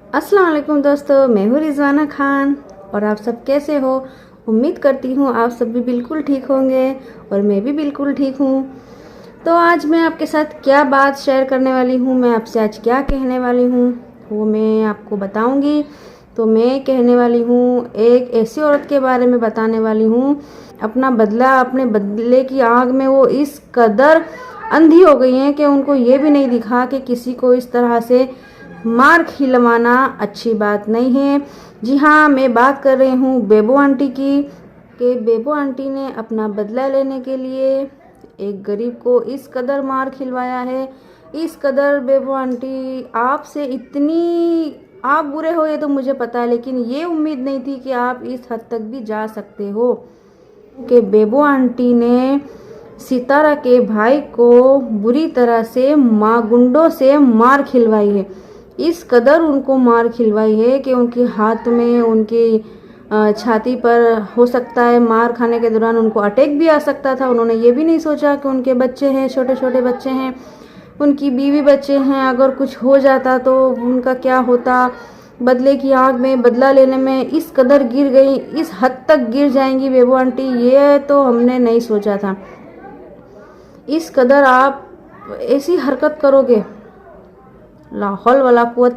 अस्सलाम वालेकुम दोस्तों, मैं हूँ रिजवाना खान और आप सब कैसे हो। उम्मीद करती हूँ आप सब भी बिल्कुल ठीक होंगे और मैं भी बिल्कुल ठीक हूँ। तो आज मैं आपके साथ क्या बात शेयर करने वाली हूँ, मैं आपसे आज क्या कहने वाली हूँ वो मैं आपको बताऊँगी। तो मैं कहने वाली हूँ, एक ऐसी औरत के बारे में बताने वाली हूँ, अपने बदले की आग में वो इस कदर अंधी हो गई हैं कि उनको ये भी नहीं दिखा कि किसी को इस तरह से मार खिलवाना अच्छी बात नहीं है। जी हाँ, मैं बात कर रही हूँ बेबो आंटी की। कि बेबो आंटी ने अपना बदला लेने के लिए एक गरीब को इस कदर मार खिलवाया है। इस कदर बेबो आंटी आपसे इतनी आप बुरे हो ये तो मुझे पता है, लेकिन ये उम्मीद नहीं थी कि आप इस हद तक भी जा सकते हो। कि बेबो आंटी ने सितारा के भाई को बुरी तरह से गुंडों से मार खिलवाई है। इस कदर उनको मार खिलवाई है कि उनके हाथ में, उनकी छाती पर हो सकता है मार खाने के दौरान उनको अटैक भी आ सकता था। उन्होंने ये भी नहीं सोचा कि उनके बच्चे हैं, छोटे छोटे बच्चे हैं, उनकी बीवी बच्चे हैं, अगर कुछ हो जाता तो उनका क्या होता। बदले की आग में बदला लेने में इस कदर गिर गई, इस हद तक गिर जाएंगी बेबो आंटी, ये तो हमने नहीं सोचा था। इस कदर आप ऐसी हरकत करोगे, ला हौल वला कुव्वत।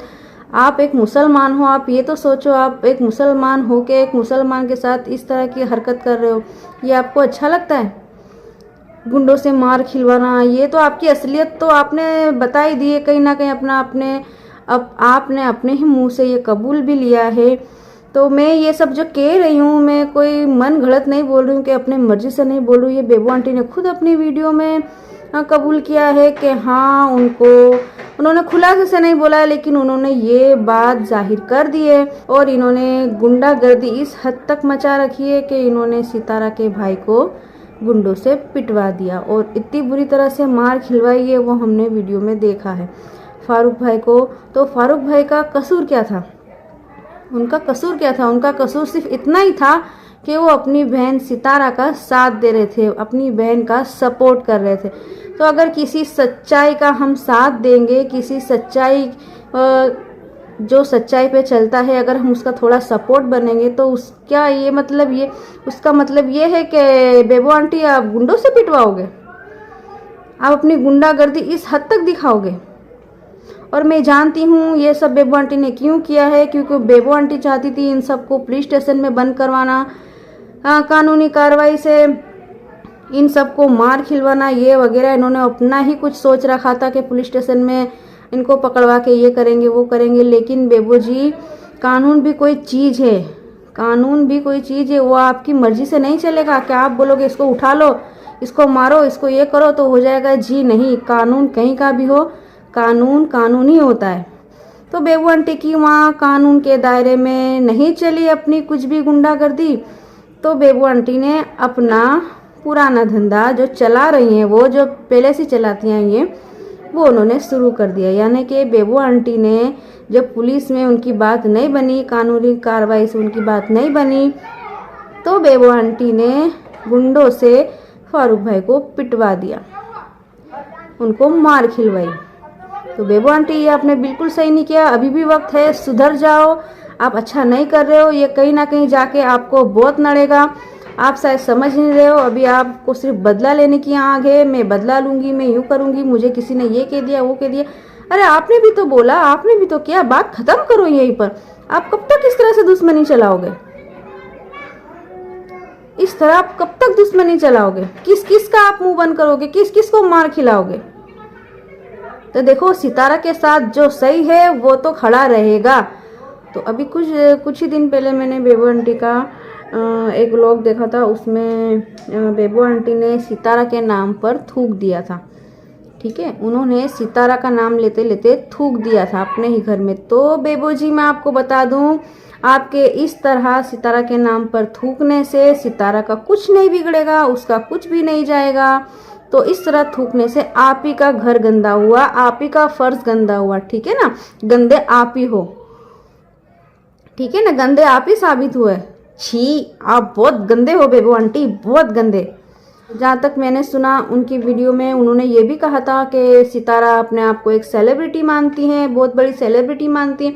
आप एक मुसलमान हो, आप ये तो सोचो, आप एक मुसलमान हो के एक मुसलमान के साथ इस तरह की हरकत कर रहे हो, ये आपको अच्छा लगता है? गुंडों से मार खिलवाना, ये तो आपकी असलियत तो आपने बता ही दी है कहीं ना कहीं। अब आपने अपने ही मुंह से ये कबूल भी लिया है। तो मैं ये सब जो कह रही हूँ, मैं कोई मन गलत नहीं बोल रही हूँ कि अपने मर्जी से नहीं बोल रही हूँ। ये बेबो आंटी ने खुद अपनी वीडियो में कबूल किया है कि हाँ, उन्होंने खुला से नहीं बोला है, लेकिन उन्होंने ये बात जाहिर कर दी है। और इन्होंने गुंडागर्दी इस हद तक मचा रखी है कि इन्होंने सितारा के भाई को गुंडों से पिटवा दिया और इतनी बुरी तरह से मार खिलवाई है, वो हमने वीडियो में देखा है फारूक भाई को। तो फारूक भाई का कसूर क्या था? उनका कसूर क्या था? उनका कसूर सिर्फ इतना ही था कि वो अपनी बहन सितारा का साथ दे रहे थे, अपनी बहन का सपोर्ट कर रहे थे। तो अगर किसी सच्चाई का हम साथ देंगे, किसी सच्चाई जो सच्चाई पे चलता है, अगर हम उसका थोड़ा सपोर्ट बनेंगे, तो उसका ये मतलब उसका मतलब ये है कि बेबो आंटी आप गुंडों से पिटवाओगे, आप अपनी गुंडागर्दी इस हद तक दिखाओगे। और मैं जानती हूँ ये सब बेबो आंटी ने क्यों किया है, क्योंकि बेबो आंटी चाहती थी इन सबको पुलिस स्टेशन में बंद करवाना, कानूनी कार्रवाई से इन सबको मार खिलवाना, ये वगैरह। इन्होंने अपना ही कुछ सोच रखा था कि पुलिस स्टेशन में इनको पकड़वा के ये करेंगे वो करेंगे। लेकिन बेबो जी, कानून भी कोई चीज़ है, कानून भी कोई चीज़ है, वो आपकी मर्जी से नहीं चलेगा। क्या आप बोलोगे इसको उठा लो, इसको मारो, इसको ये करो तो हो जाएगा? जी नहीं, कानून कहीं का भी हो, कानून कानून ही होता है। तो बेबो आंटी की वहाँ कानून के दायरे में नहीं चली अपनी कुछ भी गुंडागर्दी। तो बेबो आंटी ने अपना पुराना धंधा जो चला रही हैं, वो जो पहले से चलाती हैं ये, वो उन्होंने शुरू कर दिया। यानी कि बेबो आंटी ने जब पुलिस में उनकी बात नहीं बनी, कानूनी कार्रवाई से उनकी बात नहीं बनी, तो बेबो आंटी ने गुंडों से फारूक भाई को पिटवा दिया, उनको मार खिलवाई। तो बेबो आंटी, ये आपने बिल्कुल सही नहीं किया, अभी भी वक्त है, सुधर जाओ। आप अच्छा नहीं कर रहे हो, ये कहीं ना कहीं जाके आपको बहुत नड़ेगा। आप शायद समझ नहीं रहे हो, अभी आपको सिर्फ बदला लेने की आग है, मैं बदला लूंगी, मैं यूँ करूंगी, मुझे किसी ने ये कह दिया वो कह दिया। अरे आपने भी तो बोला, आपने भी तो किया, बात खत्म करो यहीं पर। आप कब तक इस तरह से दुश्मनी चलाओगे? इस तरह आप कब तक दुश्मनी चलाओगे? किस किस का आप मुंह बंद करोगे? किस किस को मार खिलाओगे? तो देखो, सितारा के साथ जो सही है वो तो खड़ा रहेगा। तो अभी कुछ ही दिन पहले मैंने बेबो आंटी का एक व्लॉग देखा था, उसमें बेबो आंटी ने सितारा के नाम पर थूक दिया था। ठीक है, उन्होंने सितारा का नाम लेते लेते थूक दिया था अपने ही घर में। तो बेबो जी, मैं आपको बता दूं, आपके इस तरह सितारा के नाम पर थूकने से सितारा का कुछ नहीं बिगड़ेगा, उसका कुछ भी नहीं जाएगा। तो इस तरह थूकने से आप ही का घर गंदा हुआ, आप ही का फर्ज गंदा हुआ। ठीक है ना, गंदे आप ही हो, ठीक है ना, गंदे आप ही साबित हुए। छी, आप बहुत गंदे हो बेबो आंटी, बहुत गंदे। जहाँ तक मैंने सुना उनकी वीडियो में, उन्होंने ये भी कहा था कि सितारा अपने आप को एक सेलिब्रिटी मानती हैं, बहुत बड़ी सेलिब्रिटी मानती हैं।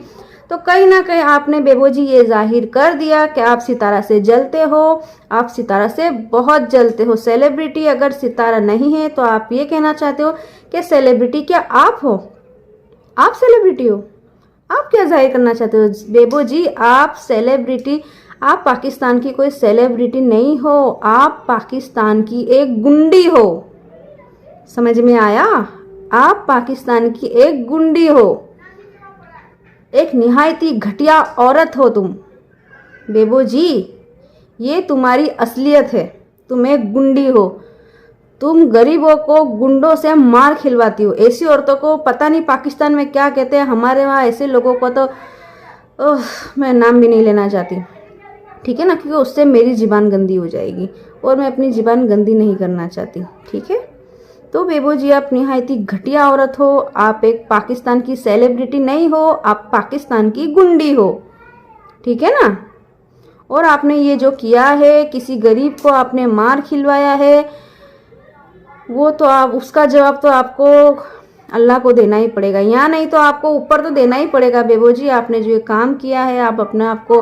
तो कहीं ना कहीं आपने बेबो जी ये जाहिर कर दिया कि आप सितारा से जलते हो, आप सितारा से बहुत जलते हो। सेलिब्रिटी अगर सितारा नहीं है तो आप ये कहना चाहते हो कि सेलिब्रिटी क्या आप हो? आप सेलिब्रिटी हो? आप क्या जाहिर करना चाहते हो बेबो जी? आप सेलिब्रिटी, आप पाकिस्तान की कोई सेलिब्रिटी नहीं हो, आप पाकिस्तान की एक गुंडी हो। समझ में आया? आप पाकिस्तान की एक गुंडी हो, एक निहायती घटिया औरत हो तुम बेबो जी। ये तुम्हारी असलियत है, तुम एक गुंडी हो। तुम गरीबों को गुंडों से मार खिलवाती हो। ऐसी औरतों को पता नहीं पाकिस्तान में क्या कहते हैं, हमारे वहाँ ऐसे लोगों को तो मैं नाम भी नहीं लेना चाहती, ठीक है ना, क्योंकि उससे मेरी ज़ुबान गंदी हो जाएगी और मैं अपनी ज़ुबान गंदी नहीं करना चाहती, ठीक है। तो बेबो जी आप निहायती घटिया औरत हो, आप एक पाकिस्तान की सेलिब्रिटी नहीं हो, आप पाकिस्तान की गुंडी हो, ठीक है ना। और आपने ये जो किया है, किसी गरीब को आपने मार खिलवाया है, वो तो आप, उसका जवाब तो आपको अल्लाह को देना ही पड़ेगा, यहाँ नहीं तो आपको ऊपर तो देना ही पड़ेगा बेबो जी। आपने जो ये काम किया है, आप अपने आप को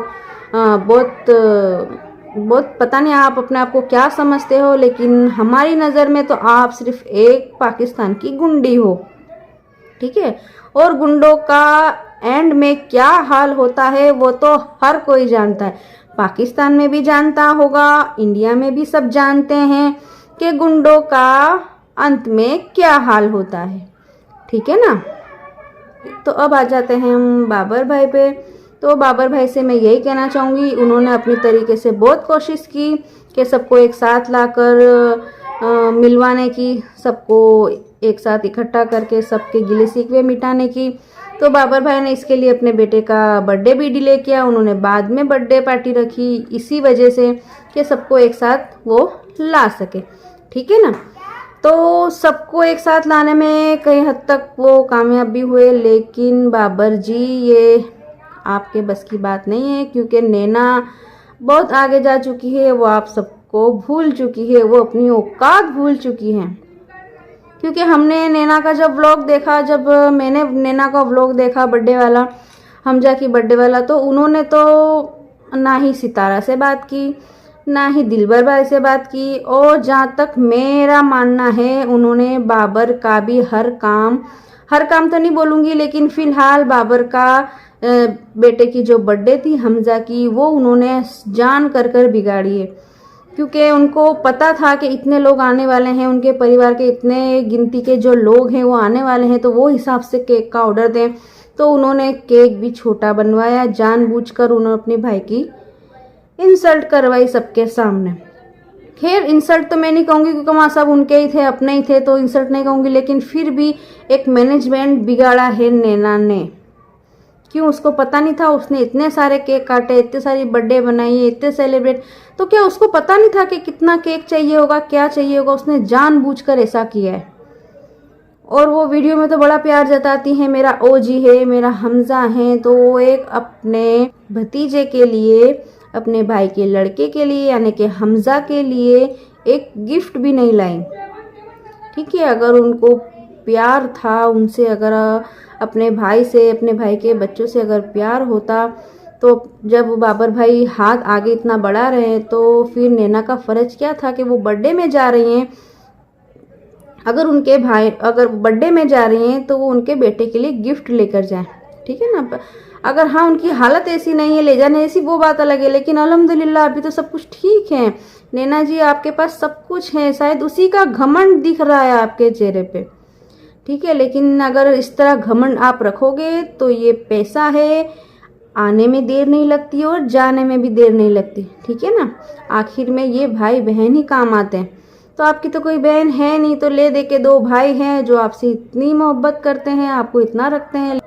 बहुत पता नहीं आप अपने आप को क्या समझते हो, लेकिन हमारी नज़र में तो आप सिर्फ एक पाकिस्तान की गुंडी हो, ठीक है। और गुंडों का एंड में क्या हाल होता है वो तो हर कोई जानता है, पाकिस्तान में भी जानता होगा, इंडिया में भी सब जानते हैं कि गुंडों का अंत में क्या हाल होता है, ठीक है ना। तो अब आ जाते हैं हम बाबर भाई पे। तो बाबर भाई से मैं यही कहना चाहूँगी, उन्होंने अपनी तरीके से बहुत कोशिश की कि सबको एक साथ लाकर मिलवाने की, सबको एक साथ इकट्ठा करके सबके गिले शिकवे मिटाने की। तो बाबर भाई ने इसके लिए अपने बेटे का बर्थडे भी डिले किया, उन्होंने बाद में बर्थडे पार्टी रखी, इसी वजह से कि सबको एक साथ वो ला सके, ठीक है ना। तो सबको एक साथ लाने में कई हद तक वो कामयाब भी हुए, लेकिन बाबर जी ये आपके बस की बात नहीं है, क्योंकि नैना बहुत आगे जा चुकी है, वो आप सबको भूल चुकी है, वो अपनी औकात भूल चुकी है। क्योंकि हमने नैना का जब व्लॉग देखा, जब मैंने नैना का व्लॉग देखा बर्थडे वाला, हमजा की बर्थडे वाला, तो उन्होंने तो ना ही सितारा से बात की, ना ही दिलबर भाई से बात की, और जहाँ तक मेरा मानना है उन्होंने बाबर का भी हर काम तो नहीं बोलूँगी, लेकिन फ़िलहाल बाबर का बेटे की जो बर्थडे थी हमजा की, वो उन्होंने जान कर बिगाड़ी है। क्योंकि उनको पता था कि इतने लोग आने वाले हैं, उनके परिवार के इतने गिनती के जो लोग हैं वो आने वाले हैं, तो वो हिसाब से केक का ऑर्डर दें, तो उन्होंने केक भी छोटा बनवाया, जानबूझकर उन्होंने अपने भाई की इंसल्ट करवाई सबके सामने। खैर इंसल्ट तो मैं नहीं कहूँगी क्योंकि वहाँ सब उनके ही थे, अपने ही थे, तो इंसल्ट नहीं कहूँगी, लेकिन फिर भी एक मैनेजमेंट बिगाड़ा है नैना ने। क्यों? उसको पता नहीं था, उसने इतने सारे केक काटे, इतने सारी बर्थडे बनाई, इतने सेलिब्रेट, तो क्या उसको पता नहीं था कि कितना केक चाहिए होगा, क्या चाहिए होगा? उसने जानबूझकर ऐसा किया है। और वो वीडियो में तो बड़ा प्यार जताती है, मेरा ओजी है, मेरा हमजा है, तो वो एक अपने भतीजे के लिए, अपने भाई के लड़के के लिए यानी कि हमजा के लिए एक गिफ्ट भी नहीं लाई, ठीक है। अगर उनको प्यार था उनसे, अगर अपने भाई से, अपने भाई के बच्चों से अगर प्यार होता, तो जब बाबर भाई हाथ आगे इतना बढ़ा रहे हैं, तो फिर नैना का फ़र्ज क्या था कि वो बर्थडे में जा रही हैं, अगर उनके भाई अगर बर्थडे में जा रही हैं तो वो उनके बेटे के लिए गिफ्ट लेकर जाएं, ठीक है ना। अगर हाँ उनकी हालत ऐसी नहीं है ले जाने ऐसी, वो बात अलग है, लेकिन अल्हम्दुलिल्लाह अभी तो सब कुछ ठीक है। नैना जी आपके पास सब कुछ है, शायद उसी का घमंड दिख रहा है आपके चेहरे पे, ठीक है। लेकिन अगर इस तरह घमंड आप रखोगे तो ये पैसा है, आने में देर नहीं लगती और जाने में भी देर नहीं लगती, ठीक है ना। आखिर में ये भाई बहन ही काम आते हैं। तो आपकी तो कोई बहन है नहीं, तो ले दे के दो भाई हैं जो आपसे इतनी मोहब्बत करते हैं, आपको इतना रखते हैं।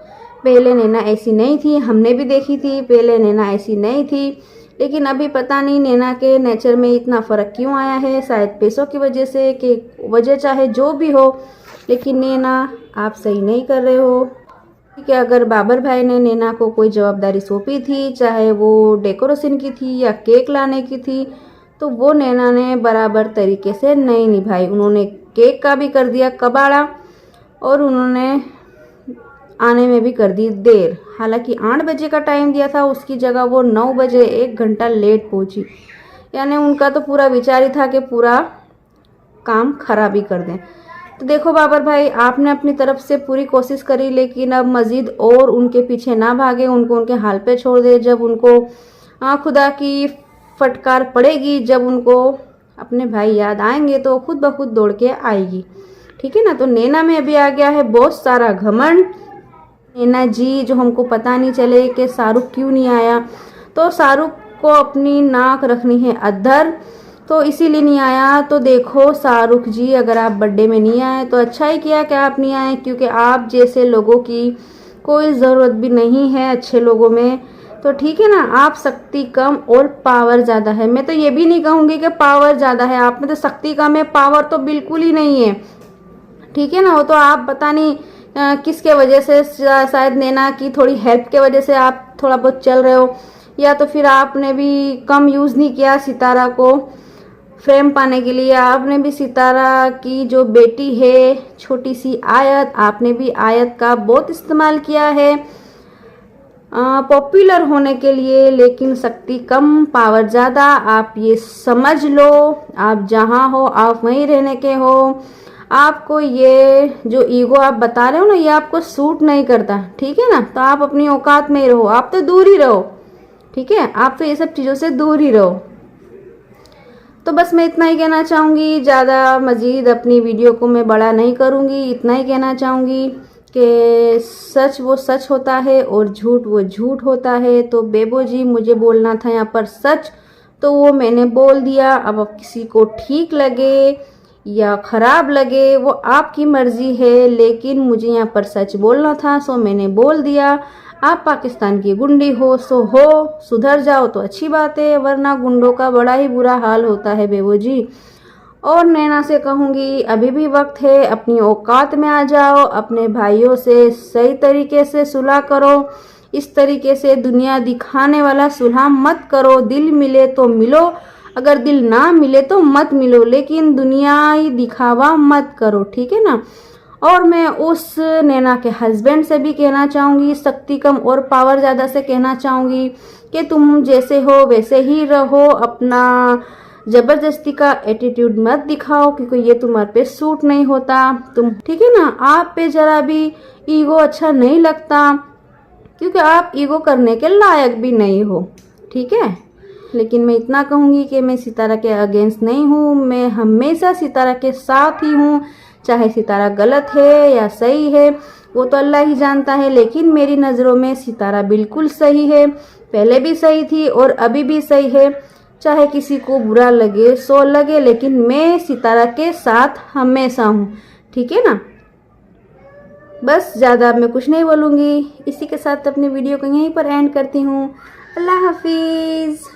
पहले नैना ऐसी नहीं थी, हमने भी देखी थी, पहले नैना ऐसी नहीं थी, लेकिन अभी पता नहीं नैना के नेचर में इतना फ़र्क क्यों आया है, शायद पैसों की वजह से, कि वजह चाहे जो भी हो, लेकिन नैना आप सही नहीं कर रहे हो, ठीक है। अगर बाबर भाई ने नैना को कोई जवाबदारी सौंपी थी, चाहे वो डेकोरेशन की थी या केक लाने की थी, तो वो नैना ने बराबर तरीके से नहीं निभाई। उन्होंने केक का भी कर दिया कबाड़ा, और उन्होंने आने में भी कर दी देर। हालांकि 8 बजे का टाइम दिया था, उसकी जगह वो 9 बजे 1 घंटा लेट पहुंची। यानी उनका तो पूरा विचार ही था कि पूरा काम खराब ही कर दें। तो देखो बाबर भाई, आपने अपनी तरफ से पूरी कोशिश करी, लेकिन अब मज़ीद और उनके पीछे ना भागे, उनको उनके हाल पे छोड़ दे। जब उनको खुदा की फटकार पड़ेगी, जब उनको अपने भाई याद आएंगे तो खुद ब खुद दौड़ के आएगी। ठीक है ना। तो नैना में अभी आ गया है बहुत सारा घमंड। नैना जी, जो हमको पता नहीं चले कि शाहरुख क्यों नहीं आया, तो शाहरुख को अपनी नाक रखनी है अद्धर, तो इसीलिए नहीं आया। तो देखो शाहरुख जी, अगर आप बर्थडे में नहीं आए तो अच्छा ही किया कि आप नहीं आए, क्योंकि आप जैसे लोगों की कोई ज़रूरत भी नहीं है अच्छे लोगों में। तो ठीक है ना, आप शक्ति कम और पावर ज़्यादा है। मैं तो ये भी नहीं कहूँगी कि पावर ज़्यादा है आप में, तो शक्ति कम है, पावर तो बिल्कुल ही नहीं है। ठीक है ना। वो तो आप पता नहीं किसके वजह से, शायद नैना की थोड़ी हेल्प के वजह से आप थोड़ा बहुत चल रहे हो, या तो फिर आपने भी कम यूज़ नहीं किया सितारा को फ्रेम पाने के लिए। आपने भी सितारा की जो बेटी है छोटी सी आयत, आपने भी आयत का बहुत इस्तेमाल किया है पॉपुलर होने के लिए, लेकिन शक्ति कम पावर ज़्यादा। आप ये समझ लो, आप जहाँ हो आप वहीं रहने के हो। आपको ये जो ईगो आप बता रहे हो ना, ये आपको सूट नहीं करता। ठीक है ना। तो आप अपनी औकात में ही रहो, आप तो दूर ही रहो। ठीक है, आप तो ये सब चीज़ों से दूर ही रहो। तो बस मैं इतना ही कहना चाहूँगी, ज़्यादा मज़ीद अपनी वीडियो को मैं बड़ा नहीं करूँगी। इतना ही कहना चाहूँगी कि सच वो सच होता है और झूठ वो झूठ होता है। तो बेबो जी, मुझे बोलना था यहाँ पर सच, तो वो मैंने बोल दिया। अब किसी को ठीक लगे या ख़राब लगे वो आपकी मर्ज़ी है, लेकिन मुझे यहाँ पर सच बोलना था, सो मैंने बोल दिया। आप पाकिस्तान की गुंडी हो सो हो, सुधर जाओ तो अच्छी बात है, वरना गुंडों का बड़ा ही बुरा हाल होता है बेबो जी। और नैना से कहूँगी, अभी भी वक्त है, अपनी औकात में आ जाओ, अपने भाइयों से सही तरीके से सुलह करो। इस तरीके से दुनिया दिखाने वाला सुलह मत करो। दिल मिले तो मिलो, अगर दिल ना मिले तो मत मिलो, लेकिन दुनियाई दिखावा मत करो। ठीक है ना। और मैं उस नैना के हस्बैंड से भी कहना चाहूँगी, शक्ति कम और पावर ज़्यादा से कहना चाहूँगी कि तुम जैसे हो वैसे ही रहो, अपना ज़बरदस्ती का एटीट्यूड मत दिखाओ, क्योंकि ये तुम्हारे पे सूट नहीं होता। तुम ठीक है ना, आप पे ज़रा भी ईगो अच्छा नहीं लगता, क्योंकि आप ईगो करने के लायक भी नहीं हो। ठीक है। लेकिन मैं इतना कहूँगी कि मैं सितारा के अगेंस्ट नहीं हूँ, मैं हमेशा सितारा के साथ ही हूँ। चाहे सितारा गलत है या सही है वो तो अल्लाह ही जानता है, लेकिन मेरी नज़रों में सितारा बिल्कुल सही है, पहले भी सही थी और अभी भी सही है। चाहे किसी को बुरा लगे सो लगे, लेकिन मैं सितारा के साथ हमेशा हूँ। ठीक है ना। बस ज़्यादा मैं कुछ नहीं बोलूँगी, इसी के साथ अपनी वीडियो को यहीं पर एंड करती हूँ। अल्लाह हाफिज़।